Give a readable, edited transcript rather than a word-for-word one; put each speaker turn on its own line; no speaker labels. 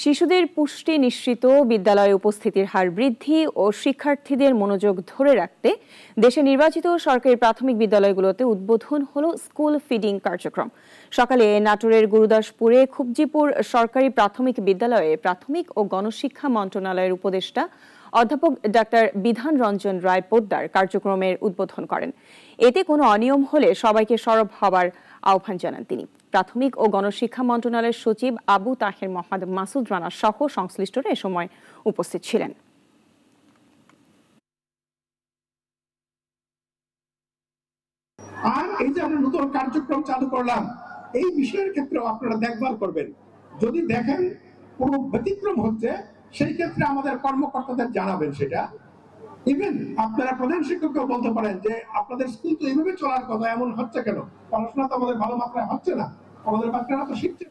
শিশুদের পুষ্টি নিশ্চিত, বিদ্যালয়ে উপস্থিতির হার বৃদ্ধি ও শিক্ষার্থীদের মনোযোগ ধরে রাখতে দেশে নির্বাচিত সরকারি প্রাথমিক বিদ্যালয়গুলোতে উদ্বোধন হলো স্কুল ফিডিং কার্যক্রম। সকালে নাটোরের গুরুদাসপুরে খুবজিপুর সরকারি প্রাথমিক বিদ্যালয়ে প্রাথমিক ও গণশিক্ষা মন্ত্রণালয়ের উপদেষ্টা অধ্যাপক ডাক্তার বিধান রঞ্জন রায় পোদ্দার কার্যক্রমের উদ্বোধন করেন। এতে কোনো অনিয়ম হলে সবাইকে সরব হবার আহ্বান জানান তিনি। প্রাথমিক ও গণশিক্ষা মন্ত্রণালয়ের সচিব আবু তাহের মোহাম্মদ মাসুদ রানা সহ সংশ্লিষ্টরা এ সময় উপস্থিত ছিলেন।
আর এই যে আমরা নতুন কার্যক্রম চালু করলাম, এই বিষয়ের ক্ষেত্রে আপনারা দেখভাল করবেন। যদি দেখেন কোনো ব্যতিক্রম হচ্ছে, সেই ক্ষেত্রে আমাদের কর্মকর্তাদের জানাবেন। সেটা ইভেন আপনারা প্রধান শিক্ষককেও বলতে পারেন যে আপনাদের স্কুল তো এইভাবে চলার কথা, এমন হচ্ছে কেন? পড়াশোনা তো আমাদের ভালো মাত্রায় হচ্ছে না, আমাদের বাচ্চারা তো শিখছে।